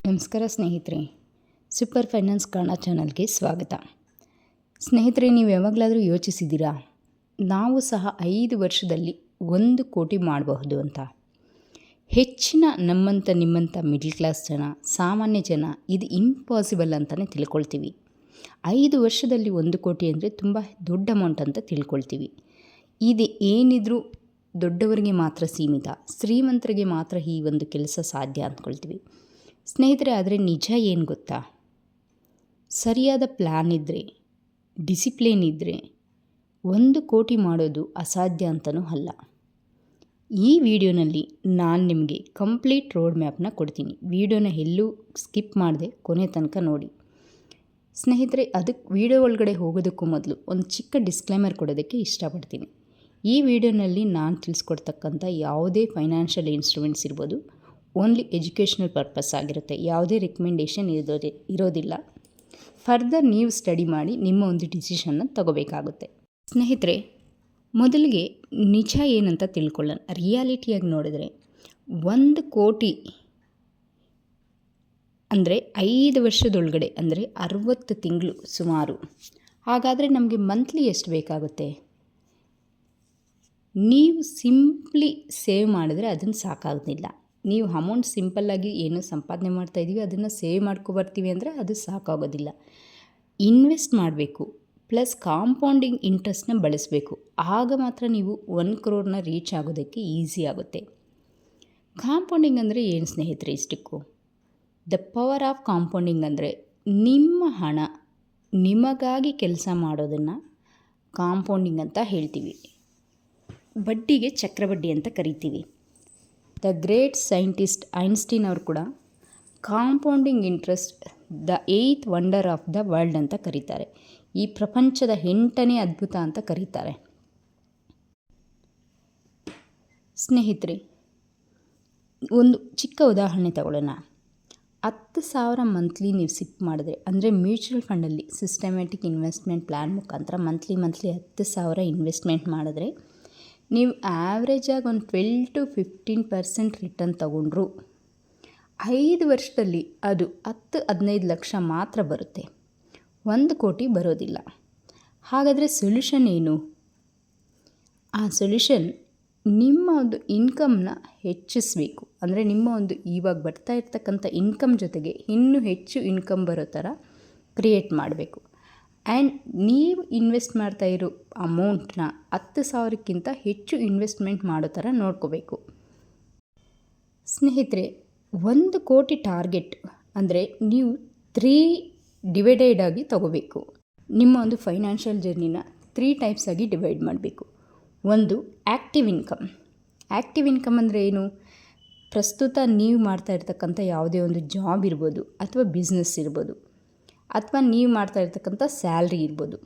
ನಮಸ್ಕಾರ ಸ್ನೇಹಿತರೆ, super finance Kannada ಚಾನಲ್ಗೆ ಸ್ವಾಗತ. ಸ್ನೇಹಿತರೆ, ನೀವು ಯಾವಾಗಲಾದರೂ ಯೋಚಿಸಿದ್ದೀರಾ ನಾವು ಸಹ 5 ವರ್ಷದಲ್ಲಿ 1 ಕೋಟಿ ಮಾಡಬಹುದು ಅಂತ? ಹೆಚ್ಚಿನ ನಮ್ಮಂಥ ನಿಮ್ಮಂಥ ಮಿಡ್ಲ್ ಕ್ಲಾಸ್ ಜನ, ಸಾಮಾನ್ಯ ಜನ ಇದು ಇಂಪಾಸಿಬಲ್ ಅಂತಲೇ ತಿಳ್ಕೊಳ್ತೀವಿ. 5 ವರ್ಷದಲ್ಲಿ 1 ಕೋಟಿ ಅಂದರೆ ತುಂಬ ದೊಡ್ಡ ಅಮೌಂಟ್ ಅಂತ ತಿಳ್ಕೊಳ್ತೀವಿ. ಇದು ಏನಿದ್ರೂ ದೊಡ್ಡವರಿಗೆ ಮಾತ್ರ ಸೀಮಿತ, ಶ್ರೀಮಂತರಿಗೆ ಮಾತ್ರ ಈ ಒಂದು ಕೆಲಸ ಸಾಧ್ಯ ಅಂದ್ಕೊಳ್ತೀವಿ. ಸ್ನೇಹಿತರೆ, ಆದರೆ ನಿಜ ಏನು ಗೊತ್ತಾ? ಸರಿಯಾದ ಪ್ಲ್ಯಾನ್ ಇದ್ದರೆ, ಡಿಸಿಪ್ಲಿನ್ ಇದ್ದರೆ 1 ಕೋಟಿ ಮಾಡೋದು ಅಸಾಧ್ಯ ಅಂತಲೂ ಅಲ್ಲ. ಈ ವಿಡಿಯೋನಲ್ಲಿ ನಾನು ನಿಮಗೆ ಕಂಪ್ಲೀಟ್ ರೋಡ್ ಮ್ಯಾಪ್ನ ಕೊಡ್ತೀನಿ. ವಿಡಿಯೋನ ಎಲ್ಲೂ ಸ್ಕಿಪ್ ಮಾಡದೆ ಕೊನೆ ತನಕ ನೋಡಿ. ಸ್ನೇಹಿತರೆ, ಅದಕ್ಕೆ ವಿಡಿಯೋ ಒಳಗಡೆ ಹೋಗೋದಕ್ಕೂ ಮೊದಲು ಒಂದು ಚಿಕ್ಕ ಡಿಸ್ಕ್ಲೈಮರ್ ಕೊಡೋದಕ್ಕೆ ಇಷ್ಟಪಡ್ತೀನಿ. ಈ ವಿಡಿಯೋನಲ್ಲಿ ನಾನು ತಿಳಿಸ್ಕೊಡ್ತಕ್ಕಂಥ ಯಾವುದೇ ಫೈನಾನ್ಷಿಯಲ್ ಇನ್ಸ್ಟ್ರೂಮೆಂಟ್ಸ್ ಇರ್ಬೋದು, ಓನ್ಲಿ ಎಜುಕೇಷನಲ್ ಪರ್ಪಸ್ ಆಗಿರುತ್ತೆ. ಯಾವುದೇ ರೆಕಮೆಂಡೇಷನ್ ಇರೋದಿಲ್ಲ. ಫರ್ದರ್ ನೀವು ಸ್ಟಡಿ ಮಾಡಿ ನಿಮ್ಮ ಒಂದು ಡಿಸಿಷನ್ನ ತಗೋಬೇಕಾಗುತ್ತೆ. ಸ್ನೇಹಿತರೆ, ಮೊದಲಿಗೆ ನಿಜ ಏನಂತ ತಿಳ್ಕೊಳ್ಳೋಣ. ರಿಯಾಲಿಟಿಯಾಗಿ ನೋಡಿದ್ರೆ 1 ಕೋಟಿ ಅಂದರೆ 5 ವರ್ಷದೊಳಗಡೆ ಅಂದರೆ 60 ತಿಂಗಳು ಸುಮಾರು. ಹಾಗಾದರೆ ನಮಗೆ ಮಂತ್ಲಿ ಎಷ್ಟು ಬೇಕಾಗುತ್ತೆ? ನೀವು ಸಿಂಪ್ಲಿ ಸೇವ್ ಮಾಡಿದ್ರೆ ಅದನ್ನು ಸಾಕಾಗೋದಿಲ್ಲ. ನೀವು ಅಮೌಂಟ್ ಸಿಂಪಲ್ಲಾಗಿ ಏನು ಸಂಪಾದನೆ ಮಾಡ್ತಾಯಿದ್ದೀವಿ ಅದನ್ನು ಸೇವ್ ಮಾಡ್ಕೊಬರ್ತೀವಿ ಅಂದರೆ ಅದು ಸಾಕಾಗೋದಿಲ್ಲ. ಇನ್ವೆಸ್ಟ್ ಮಾಡಬೇಕು, ಪ್ಲಸ್ ಕಾಂಪೌಂಡಿಂಗ್ ಇಂಟ್ರೆಸ್ಟ್ನ ಬಳಸಬೇಕು. ಆಗ ಮಾತ್ರ ನೀವು 1 crore ರೀಚ್ ಆಗೋದಕ್ಕೆ ಈಸಿ ಆಗುತ್ತೆ. ಕಾಂಪೌಂಡಿಂಗ್ ಅಂದರೆ ಏನು ಸ್ನೇಹಿತರೆ? ಇಷ್ಟಕ್ಕೂ ದ ಪವರ್ ಆಫ್ ಕಾಂಪೌಂಡಿಂಗ್ ಅಂದರೆ ನಿಮ್ಮ ಹಣ ನಿಮಗಾಗಿ ಕೆಲಸ ಮಾಡೋದನ್ನು ಕಾಂಪೌಂಡಿಂಗ್ ಅಂತ ಹೇಳ್ತೀವಿ. ಬಡ್ಡಿಗೆ ಚಕ್ರಬಡ್ಡಿ ಅಂತ ಕರಿತೀವಿ. ದ ಗ್ರೇಟ್ ಸೈಂಟಿಸ್ಟ್ ಐನ್ಸ್ಟೀನ್ ಅವರು ಕೂಡ compounding interest the 8th wonder of the world ಅಂತ ಕರೀತಾರೆ. ಈ ಪ್ರಪಂಚದ 8ನೇ ಅದ್ಭುತ ಅಂತ ಕರೀತಾರೆ. ಸ್ನೇಹಿತರೆ, ಒಂದು ಚಿಕ್ಕ ಉದಾಹರಣೆ ತಗೊಳ್ಳೋಣ. 10,000 ಮಂತ್ಲಿ ನೀವು ಸಿಪ್ ಮಾಡಿದ್ರೆ, ಅಂದರೆ ಮ್ಯೂಚುವಲ್ ಫಂಡಲ್ಲಿ ಸಿಸ್ಟಮ್ಯಾಟಿಕ್ ಇನ್ವೆಸ್ಟ್ಮೆಂಟ್ ಪ್ಲ್ಯಾನ್ ಮುಖಾಂತರ ಮಂತ್ಲಿ 10,000 ಇನ್ವೆಸ್ಟ್ಮೆಂಟ್ ಮಾಡಿದ್ರೆ ನೀವು ಆ್ಯಾವ್ರೇಜಾಗಿ ಒಂದು 12 to 15% ರಿಟರ್ನ್ ತಗೊಂಡ್ರು 5 ವರ್ಷದಲ್ಲಿ ಅದು 10-15 ಲಕ್ಷ ಮಾತ್ರ ಬರುತ್ತೆ. 1 ಕೋಟಿ ಬರೋದಿಲ್ಲ. ಹಾಗಾದರೆ ಸೊಲ್ಯೂಷನ್ ಏನು? ಆ ಸೊಲ್ಯೂಷನ್ ನಿಮ್ಮ ಒಂದು ಇನ್ಕಮ್ನ ಹೆಚ್ಚಿಸಬೇಕು. ಅಂದರೆ ನಿಮ್ಮ ಒಂದು ಇವಾಗ ಬರ್ತಾ ಇರ್ತಕ್ಕಂಥ ಇನ್ಕಮ್ ಜೊತೆಗೆ ಇನ್ನೂ ಹೆಚ್ಚು ಇನ್ಕಮ್ ಬರೋ ಥರ ಕ್ರಿಯೇಟ್ ಮಾಡಬೇಕು. ಆ್ಯಂಡ್ ನೀವು ಇನ್ವೆಸ್ಟ್ ಮಾಡ್ತಾ ಇರೋ ಅಮೌಂಟ್ನ 10,000ಕ್ಕಿಂತ ಹೆಚ್ಚು ಇನ್ವೆಸ್ಟ್ಮೆಂಟ್ ಮಾಡೋ ಥರ ನೋಡ್ಕೋಬೇಕು. ಸ್ನೇಹಿತರೆ, 1 ಕೋಟಿ ಟಾರ್ಗೆಟ್ ಅಂದರೆ ನೀವು 3 ಡಿವೈಡೆಡ್ ಆಗಿ ತಗೋಬೇಕು. ನಿಮ್ಮ ಒಂದು ಫೈನಾನ್ಷಿಯಲ್ ಜರ್ನಿನ 3 ಟೈಪ್ಸ್ ಆಗಿ ಡಿವೈಡ್ ಮಾಡಬೇಕು. ಒಂದು ಆ್ಯಕ್ಟಿವ್ ಇನ್ಕಮ್. ಆ್ಯಕ್ಟಿವ್ ಇನ್ಕಮ್ ಅಂದರೆ ಏನು? ಪ್ರಸ್ತುತ ನೀವು ಮಾಡ್ತಾ ಇರ್ತಕ್ಕಂಥ ಯಾವುದೇ ಒಂದು ಜಾಬ್ ಇರ್ಬೋದು, ಅಥವಾ ಬಿಸ್ನೆಸ್ ಇರ್ಬೋದು, ಅಥವಾ ನೀವು ಮಾಡ್ತಾ ಇರ್ತಕ್ಕಂಥ ಸ್ಯಾಲ್ರಿ ಇರ್ಬೋದು.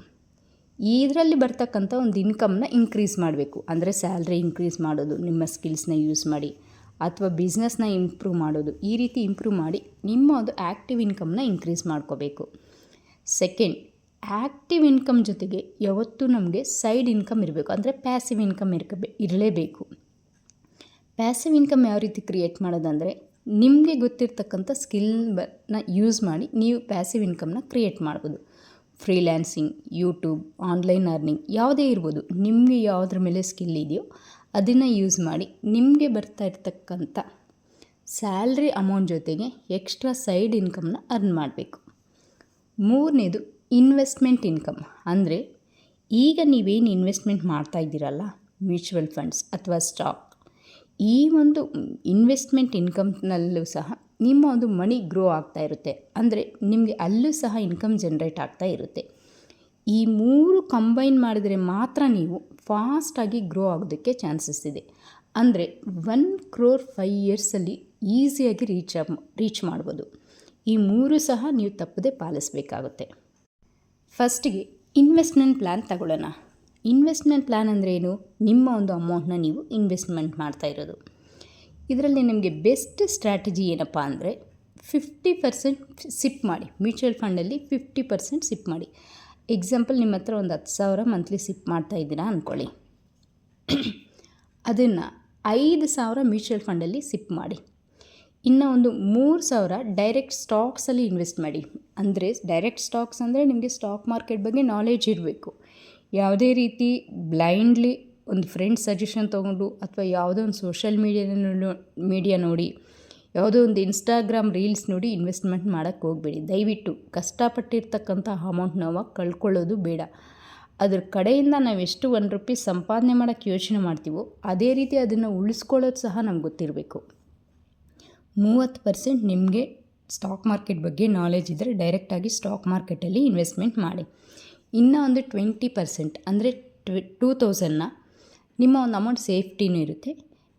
ಇದರಲ್ಲಿ ಬರ್ತಕ್ಕಂಥ ಒಂದು ಇನ್ಕಮ್ನ ಇನ್ಕ್ರೀಸ್ ಮಾಡಬೇಕು. ಅಂದರೆ ಸ್ಯಾಲ್ರಿ ಇನ್ಕ್ರೀಸ್ ಮಾಡೋದು ನಿಮ್ಮ ಸ್ಕಿಲ್ಸ್ನ ಯೂಸ್ ಮಾಡಿ, ಅಥವಾ ಬಿಸ್ನೆಸ್ನ ಇಂಪ್ರೂವ್ ಮಾಡೋದು. ಈ ರೀತಿ ಇಂಪ್ರೂವ್ ಮಾಡಿ ನಿಮ್ಮ ಒಂದು ಆ್ಯಕ್ಟಿವ್ ಇನ್ಕಮ್ನ ಇನ್ಕ್ರೀಸ್ ಮಾಡ್ಕೋಬೇಕು. ಸೆಕೆಂಡ್, ಆ್ಯಕ್ಟಿವ್ ಇನ್ಕಮ್ ಜೊತೆಗೆ ಯಾವತ್ತೂ ನಮಗೆ ಸೈಡ್ ಇನ್ಕಮ್ ಇರಬೇಕು. ಅಂದರೆ ಪ್ಯಾಸಿವ್ ಇನ್ಕಮ್ ಇರಲೇಬೇಕು. ಪ್ಯಾಸಿವ್ ಇನ್ಕಮ್ ಯಾವ ರೀತಿ ಕ್ರಿಯೇಟ್ ಮಾಡೋದಂದರೆ, ನಿಮಗೆ ಗೊತ್ತಿರ್ತಕ್ಕಂಥ ಸ್ಕಿಲ್ನ ಯೂಸ್ ಮಾಡಿ ನೀವು ಪ್ಯಾಸಿವ್ ಇನ್ಕಮ್ನ ಕ್ರಿಯೇಟ್ ಮಾಡ್ಬೋದು. ಫ್ರೀಲ್ಯಾನ್ಸಿಂಗ್, ಯೂಟ್ಯೂಬ್, ಆನ್ಲೈನ್ ಅರ್ನಿಂಗ್ ಯಾವುದೇ ಇರ್ಬೋದು. ನಿಮಗೆ ಯಾವುದ್ರ ಮೇಲೆ ಸ್ಕಿಲ್ ಇದೆಯೋ ಅದನ್ನು ಯೂಸ್ ಮಾಡಿ ನಿಮಗೆ ಬರ್ತಾ ಇರ್ತಕ್ಕಂಥ ಸ್ಯಾಲ್ರಿ ಅಮೌಂಟ್ ಜೊತೆಗೆ ಎಕ್ಸ್ಟ್ರಾ ಸೈಡ್ ಇನ್ಕಮ್ನ ಅರ್ನ್ ಮಾಡಬೇಕು. ಮೂರನೇದು ಇನ್ವೆಸ್ಟ್ಮೆಂಟ್ ಇನ್ಕಮ್. ಅಂದರೆ ಈಗ ನೀವೇನು ಇನ್ವೆಸ್ಟ್ಮೆಂಟ್ ಮಾಡ್ತಾ ಇದ್ದೀರಲ್ಲ, ಮ್ಯೂಚುವಲ್ ಫಂಡ್ಸ್ ಅಥವಾ ಸ್ಟಾಕ್, ಈ ಒಂದು ಇನ್ವೆಸ್ಟ್ಮೆಂಟ್ ಇನ್ಕಮ್ನಲ್ಲೂ ಸಹ ನಿಮ್ಮ ಒಂದು ಮನಿ ಗ್ರೋ ಆಗ್ತಾ ಇರುತ್ತೆ. ಅಂದರೆ ನಿಮಗೆ ಅಲ್ಲೂ ಸಹ ಇನ್ಕಮ್ ಜನ್ರೇಟ್ ಆಗ್ತಾ ಇರುತ್ತೆ. ಈ 3 ಕಂಬೈನ್ ಮಾಡಿದರೆ ಮಾತ್ರ ನೀವು ಫಾಸ್ಟಾಗಿ ಗ್ರೋ ಆಗೋದಕ್ಕೆ ಚಾನ್ಸಸ್ ಇದೆ. ಅಂದರೆ 1 crore 5 yearsಲ್ಲಿ ಈಸಿಯಾಗಿ ರೀಚ್ ಮಾಡ್ಬೋದು. ಈ 3 ಸಹ ನೀವು ತಪ್ಪದೆ ಪಾಲಿಸಬೇಕಾಗುತ್ತೆ. ಫಸ್ಟಿಗೆ ಇನ್ವೆಸ್ಟ್ಮೆಂಟ್ ಪ್ಲ್ಯಾನ್ ತಗೊಳ್ಳೋಣ. ಇನ್ವೆಸ್ಟ್ಮೆಂಟ್ ಪ್ಲ್ಯಾನ್ ಅಂದರೆ ಏನು? ನಿಮ್ಮ ಒಂದು ಅಮೌಂಟ್ನ ನೀವು ಇನ್ವೆಸ್ಟ್ಮೆಂಟ್ ಮಾಡ್ತಾ ಇರೋದು. ಇದರಲ್ಲಿ ನಿಮಗೆ ಬೆಸ್ಟ್ ಸ್ಟ್ರಾಟಜಿ ಏನಪ್ಪ ಅಂದರೆ 50% ಸಿಪ್ ಮಾಡಿ. ಮ್ಯೂಚುವಲ್ ಫಂಡಲ್ಲಿ 50% ಸಿಪ್ ಮಾಡಿ. ಎಕ್ಸಾಂಪಲ್, ನಿಮ್ಮ ಹತ್ರ ಒಂದು 10,000 ಮಂತ್ಲಿ ಸಿಪ್ ಮಾಡ್ತಾ ಇದ್ದೀರಾ ಅಂದ್ಕೊಳ್ಳಿ. ಅದನ್ನು 5,000 ಮ್ಯೂಚುವಲ್ ಫಂಡಲ್ಲಿ ಸಿಪ್ ಮಾಡಿ. ಇನ್ನು ಒಂದು 3,000 ಡೈರೆಕ್ಟ್ ಸ್ಟಾಕ್ಸಲ್ಲಿ ಇನ್ವೆಸ್ಟ್ ಮಾಡಿ. ಅಂದರೆ ಡೈರೆಕ್ಟ್ ಸ್ಟಾಕ್ಸ್ ಅಂದರೆ ನಿಮಗೆ ಸ್ಟಾಕ್ ಮಾರ್ಕೆಟ್ ಬಗ್ಗೆ ನಾಲೆಜ್ ಇರಬೇಕು. ಯಾವುದೇ ರೀತಿ ಬ್ಲೈಂಡ್ಲಿ ಒಂದು ಫ್ರೆಂಡ್ ಸಜೆಷನ್ ತೊಗೊಂಡು ಅಥವಾ ಯಾವುದೋ ಒಂದು ಸೋಷಲ್ ಮೀಡಿಯಾ ನೋಡಿ, ಯಾವುದೋ ಒಂದು ಇನ್ಸ್ಟಾಗ್ರಾಮ್ ರೀಲ್ಸ್ ನೋಡಿ ಇನ್ವೆಸ್ಟ್ಮೆಂಟ್ ಮಾಡೋಕ್ಕೆ ಹೋಗಬೇಡಿ. ದಯವಿಟ್ಟು ಕಷ್ಟಪಟ್ಟಿರ್ತಕ್ಕಂಥ ಅಮೌಂಟ್ ನಾವು ಕಳ್ಕೊಳ್ಳೋದು ಬೇಡ. ಅದ್ರ ಕಡೆಯಿಂದ ನಾವು ಎಷ್ಟು ₹1 ಸಂಪಾದನೆ ಮಾಡೋಕ್ಕೆ ಯೋಚನೆ ಮಾಡ್ತೀವೋ ಅದೇ ರೀತಿ ಅದನ್ನು ಉಳಿಸ್ಕೊಳ್ಳೋದು ಸಹ ನಮ್ಗೆ ಗೊತ್ತಿರಬೇಕು. 30% ನಿಮಗೆ ಸ್ಟಾಕ್ ಮಾರ್ಕೆಟ್ ಬಗ್ಗೆ ನಾಲೆಜ್ ಇದ್ದರೆ ಡೈರೆಕ್ಟಾಗಿ ಸ್ಟಾಕ್ ಮಾರ್ಕೆಟಲ್ಲಿ ಇನ್ವೆಸ್ಟ್ಮೆಂಟ್ ಮಾಡಿ. ಇನ್ನು ಒಂದು 20% ಅಂದರೆ 2,000ನ ನಿಮ್ಮ ಒಂದು ಅಮೌಂಟ್ ಸೇಫ್ಟಿನೂ ಇರುತ್ತೆ.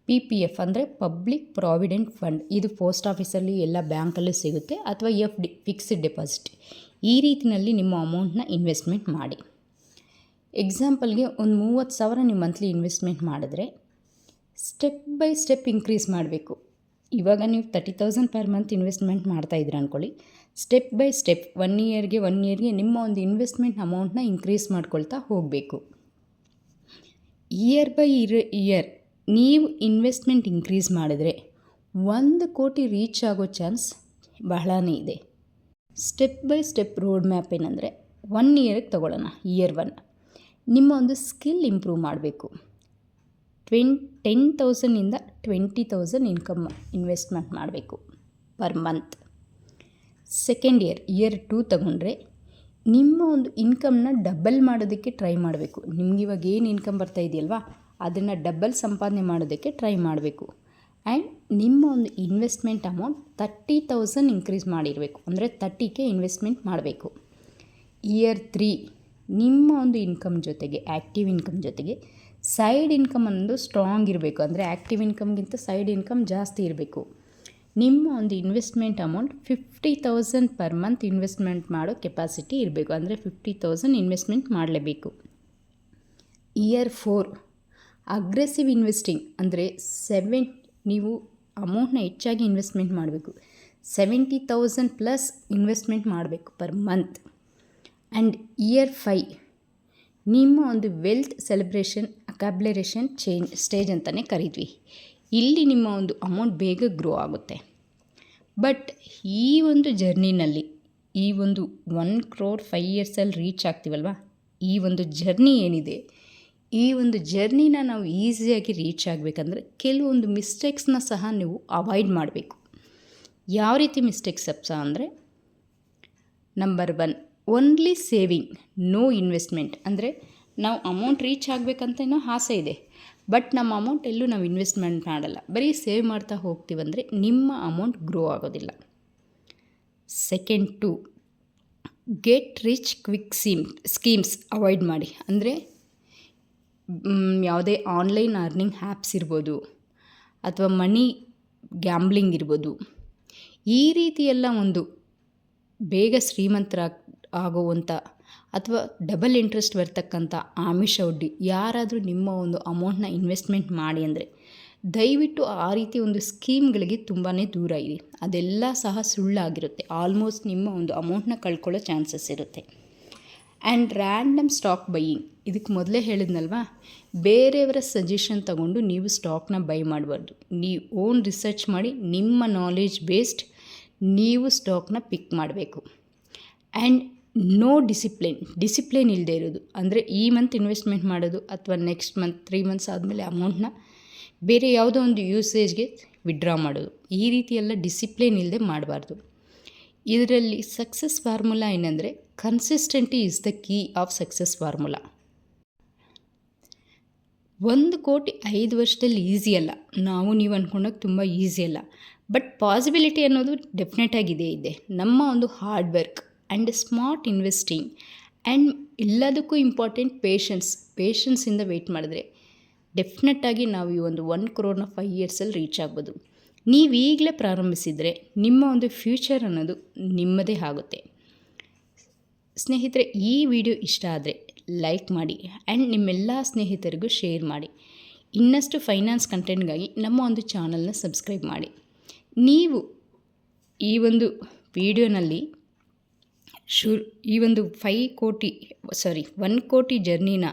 PPF ಅಂದರೆ ಪಬ್ಲಿಕ್ ಪ್ರಾವಿಡೆಂಟ್ ಫಂಡ್. ಇದು ಪೋಸ್ಟ್ ಆಫೀಸಲ್ಲಿ ಎಲ್ಲ ಬ್ಯಾಂಕಲ್ಲೂ ಸಿಗುತ್ತೆ, ಅಥವಾ FD ಫಿಕ್ಸ್ಡ್ ಡೆಪಾಸಿಟ್. ಈ ರೀತಿಯಲ್ಲಿ ನಿಮ್ಮ ಅಮೌಂಟ್ನ ಇನ್ವೆಸ್ಟ್ಮೆಂಟ್ ಮಾಡಿ. ಎಕ್ಸಾಂಪಲ್ಗೆ ಒಂದು 30,000 ನೀವು ಮಂತ್ಲಿ ಇನ್ವೆಸ್ಟ್ಮೆಂಟ್ ಮಾಡಿದ್ರೆ ಸ್ಟೆಪ್ ಬೈ ಸ್ಟೆಪ್ ಇನ್ಕ್ರೀಸ್ ಮಾಡಬೇಕು. ಇವಾಗ ನೀವು 30,000 ಪರ್ ಮಂತ್ ಇನ್ವೆಸ್ಟ್ಮೆಂಟ್ ಮಾಡ್ತಾಯಿದ್ದೀರ ಅಂದ್ಕೊಳ್ಳಿ. ಸ್ಟೆಪ್ ಬೈ ಸ್ಟೆಪ್ 1 ಇಯರ್ಗೆ ನಿಮ್ಮ ಒಂದು ಇನ್ವೆಸ್ಟ್ಮೆಂಟ್ ಅಮೌಂಟ್ನ ಇನ್ಕ್ರೀಸ್ ಮಾಡ್ಕೊಳ್ತಾ ಹೋಗಬೇಕು. ಇಯರ್ ಬೈ ಇಯರ್ ನೀವು ಇನ್ವೆಸ್ಟ್ಮೆಂಟ್ ಇನ್ಕ್ರೀಸ್ ಮಾಡಿದ್ರೆ 1 ಕೋಟಿ ರೀಚ್ ಆಗೋ ಚಾನ್ಸ್ ಬಹಳನೇ ಇದೆ. Step by step road map ಏನಂದರೆ 1 ಇಯರ್ಗೆ ತಗೊಳ್ಳೋಣ. ಇಯರ್ 1 ನಿಮ್ಮ ಒಂದು ಸ್ಕಿಲ್ ಇಂಪ್ರೂವ್ ಮಾಡಬೇಕು. 10,000ಇಂದ 20,000 ಇನ್ಕಮ್ ಇನ್ವೆಸ್ಟ್ಮೆಂಟ್ ಮಾಡಬೇಕು ಪರ್ ಮಂತ್. ಸೆಕೆಂಡ್ ಇಯರ್ 2 ತಗೊಂಡ್ರೆ ನಿಮ್ಮ ಒಂದು ಇನ್ಕಮ್ನ ಡಬಲ್ ಮಾಡೋದಕ್ಕೆ ಟ್ರೈ ಮಾಡಬೇಕು. ನಿಮ್ಗೆ ಇವಾಗ ಏನು ಇನ್ಕಮ್ ಬರ್ತಾ ಇದೆಯಲ್ವಾ ಅದನ್ನು ಡಬಲ್ ಸಂಪಾದನೆ ಮಾಡೋದಕ್ಕೆ ಟ್ರೈ ಮಾಡಬೇಕು. ಆ್ಯಂಡ್ ನಿಮ್ಮ ಒಂದು ಇನ್ವೆಸ್ಟ್ಮೆಂಟ್ ಅಮೌಂಟ್ 30,000 ಇನ್ಕ್ರೀಸ್ ಮಾಡಿರಬೇಕು. ಅಂದರೆ 30K ಇನ್ವೆಸ್ಟ್ಮೆಂಟ್ ಮಾಡಬೇಕು. ಇಯರ್ 3 ನಿಮ್ಮ ಒಂದು ಇನ್ಕಮ್ ಜೊತೆಗೆ ಆ್ಯಕ್ಟಿವ್ ಇನ್ಕಮ್ ಜೊತೆಗೆ ಸೈಡ್ ಇನ್ಕಮ್ ಅನ್ನೋದು ಸ್ಟ್ರಾಂಗ್ ಇರಬೇಕು. ಅಂದರೆ ಆ್ಯಕ್ಟಿವ್ ಇನ್ಕಮ್ಗಿಂತ ಸೈಡ್ ಇನ್ಕಮ್ ಜಾಸ್ತಿ ಇರಬೇಕು. ನಿಮ್ಮ ಒಂದು investment amount 50,000 per month investment ಮಾಡೋ ಕೆಪಾಸಿಟಿ ಇರಬೇಕು. ಅಂದರೆ 50,000 ಇನ್ವೆಸ್ಟ್ಮೆಂಟ್ ಮಾಡಲೇಬೇಕು. ಇಯರ್ 4 ಅಗ್ರೆಸಿವ್ ಇನ್ವೆಸ್ಟಿಂಗ್ ಅಂದರೆ ನೀವು ಅಮೌಂಟ್ನ ಹೆಚ್ಚಾಗಿ ಇನ್ವೆಸ್ಟ್ಮೆಂಟ್ ಮಾಡಬೇಕು. 70,000 ಪ್ಲಸ್ ಇನ್ವೆಸ್ಟ್ಮೆಂಟ್ ಮಾಡಬೇಕು ಪರ್ ಮಂತ್. ಆ್ಯಂಡ್ ಇಯರ್ 5 ನಿಮ್ಮ ಒಂದು ವೆಲ್ತ್ ಸೆಲೆಬ್ರೇಷನ್ ಅಕಾಬ್ಲರೇಷನ್ ಸ್ಟೇಜ್ ಅಂತಲೇ ಕರಿದ್ವಿ. ಇಲ್ಲಿ ನಿಮ್ಮ ಒಂದು ಅಮೌಂಟ್ ಬೇಗ ಗ್ರೋ ಆಗುತ್ತೆ. ಬಟ್ ಈ ಒಂದು ಜರ್ನಿನಲ್ಲಿ ಈ ಒಂದು 1 crore 5 yearsಲ್ಲಿ ರೀಚ್ ಆಗ್ತೀವಲ್ವ, ಈ ಒಂದು ಜರ್ನಿ ಏನಿದೆ, ಈ ಒಂದು ಜರ್ನಿನ ನಾವು ಈಸಿಯಾಗಿ ರೀಚ್ ಆಗಬೇಕಂದ್ರೆ ಕೆಲವೊಂದು ಮಿಸ್ಟೇಕ್ಸ್ನ ಸಹ ನೀವು ಅವಾಯ್ಡ್ ಮಾಡಬೇಕು. ಯಾವ ರೀತಿ ಮಿಸ್ಟೇಕ್ಸ್ ಅಂದರೆ, number 1 only saving, no investment. ಅಂದರೆ ನಾವು ಅಮೌಂಟ್ ರೀಚ್ ಆಗಬೇಕಂತನೋ ಆಸೆ ಇದೆ, ಬಟ್ ನಮ್ಮ ಅಮೌಂಟ್ ಎಲ್ಲೂ ನಾವು ಇನ್ವೆಸ್ಟ್ಮೆಂಟ್ ಮಾಡಲ್ಲ, ಬರೀ ಸೇವ್ ಮಾಡ್ತಾ ಹೋಗ್ತೀವಂದರೆ ನಿಮ್ಮ ಅಮೌಂಟ್ ಗ್ರೋ ಆಗೋದಿಲ್ಲ. Second 2 get rich quick schemes avoid ಮಾಡಿ. ಅಂದರೆ ಯಾವುದೇ ಆನ್ಲೈನ್ ಅರ್ನಿಂಗ್ ಆ್ಯಪ್ಸ್ ಇರ್ಬೋದು, ಅಥವಾ ಮನಿ ಗ್ಯಾಂಬ್ಲಿಂಗ್ ಇರ್ಬೋದು, ಈ ರೀತಿಯೆಲ್ಲ ಒಂದು ಬೇಗ ಆಗುವಂಥ ಅಥವಾ ಡಬಲ್ ಇಂಟ್ರೆಸ್ಟ್ ಬರ್ತಕ್ಕಂಥ ಆಮಿಷ ಒಡ್ಡಿ ಯಾರಾದರೂ ನಿಮ್ಮ ಒಂದು ಅಮೌಂಟ್ನ ಇನ್ವೆಸ್ಟ್ಮೆಂಟ್ ಮಾಡಿ ಅಂದರೆ ದಯವಿಟ್ಟು ಆ ರೀತಿ ಒಂದು ಸ್ಕೀಮ್ಗಳಿಗೆ ತುಂಬಾ ದೂರ ಇರಿ. ಅದೆಲ್ಲ ಸಹ ಸುಳ್ಳಾಗಿರುತ್ತೆ. ಆಲ್ಮೋಸ್ಟ್ ನಿಮ್ಮ ಒಂದು ಅಮೌಂಟ್ನ ಕಳ್ಕೊಳ್ಳೋ ಚಾನ್ಸಸ್ ಇರುತ್ತೆ. ಆ್ಯಂಡ್ ರ್ಯಾಂಡಮ್ ಸ್ಟಾಕ್ ಬೈಯಿಂಗ್, ಇದಕ್ಕೆ ಮೊದಲೇ ಹೇಳಿದ್ನಲ್ವಾ, ಬೇರೆಯವರ ಸಜೆಷನ್ ತಗೊಂಡು ನೀವು ಸ್ಟಾಕ್ನ ಬೈ ಮಾಡಬಾರ್ದು. ನೀವು ಓನ್ ರಿಸರ್ಚ್ ಮಾಡಿ ನಿಮ್ಮ ನಾಲೆಜ್ ಬೇಸ್ಡ್ ನೀವು ಸ್ಟಾಕ್ನ ಪಿಕ್ ಮಾಡಬೇಕು. ಆ್ಯಂಡ್ ನೋ ಡಿಸಿಪ್ಲಿನ್ ಇಲ್ಲದೆ ಇರೋದು. ಅಂದರೆ ಈ ಮಂತ್ ಇನ್ವೆಸ್ಟ್ಮೆಂಟ್ ಮಾಡೋದು ಅಥವಾ ನೆಕ್ಸ್ಟ್ ಮಂತ್ 3 months ಆದಮೇಲೆ ಅಮೌಂಟ್ನ ಬೇರೆ ಯಾವುದೋ ಒಂದು ಯೂಸೇಜ್ಗೆ ವಿಡ್ರಾ ಮಾಡೋದು, ಈ ರೀತಿ ಎಲ್ಲ ಡಿಸಿಪ್ಲಿನ್ ಇಲ್ಲದೆ ಮಾಡಬಾರ್ದು. ಇದರಲ್ಲಿ ಸಕ್ಸಸ್ ಫಾರ್ಮುಲಾ ಏನಂದರೆ consistency is the key of success formula. 1 crore 5 ವರ್ಷದಲ್ಲಿ ಈಸಿ ಅಲ್ಲ, ನೀವು ಅಂದ್ಕೊಂಡಾಗ ತುಂಬ ಈಸಿ ಅಲ್ಲ, ಬಟ್ ಪಾಸಿಬಿಲಿಟಿ ಅನ್ನೋದು ಡೆಫಿನೆಟಾಗಿದೆ ಇದೆ. ನಮ್ಮ ಒಂದು hard work and smart investing and ಎಲ್ಲದಕ್ಕೂ ಇಂಪಾರ್ಟೆಂಟ್ ಪೇಷನ್ಸಿಂದ ವೆಯ್ಟ್ ಮಾಡಿದ್ರೆ ಡೆಫಿನೆಟ್ಟಾಗಿ ನಾವು ಈ ಒಂದು 1 crore 5 yearsಲ್ಲಿ ರೀಚ್ ಆಗ್ಬೋದು. ನೀವು ಈಗಲೇ ಪ್ರಾರಂಭಿಸಿದರೆ ನಿಮ್ಮ ಒಂದು ಫ್ಯೂಚರ್ ಅನ್ನೋದು ನಿಮ್ಮದೇ ಆಗುತ್ತೆ. ಸ್ನೇಹಿತರೆ, ಈ ವಿಡಿಯೋ ಇಷ್ಟ ಆದರೆ ಲೈಕ್ ಮಾಡಿ ಆ್ಯಂಡ್ ನಿಮ್ಮೆಲ್ಲ ಸ್ನೇಹಿತರಿಗೂ ಶೇರ್ ಮಾಡಿ. ಇನ್ನಷ್ಟು ಫೈನಾನ್ಸ್ ಕಂಟೆಂಟ್ಗಾಗಿ ನಮ್ಮ ಒಂದು ಚಾನಲ್ನ ಸಬ್ಸ್ಕ್ರೈಬ್ ಮಾಡಿ. ನೀವು ಈ ಒಂದು ವಿಡಿಯೋನಲ್ಲಿ ಈ ಒಂದು 1 ಕೋಟಿ ಜರ್ನಿನ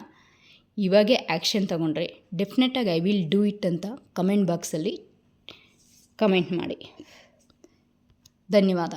ಇವಾಗೇ ಆ್ಯಕ್ಷನ್ ತಗೊಂಡ್ರೆ ಡೆಫಿನೆಟಾಗಿ ಐ ವಿಲ್ ಡೂ ಇಟ್ ಅಂತ ಕಮೆಂಟ್ ಬಾಕ್ಸಲ್ಲಿ ಕಮೆಂಟ್ ಮಾಡಿ. ಧನ್ಯವಾದ.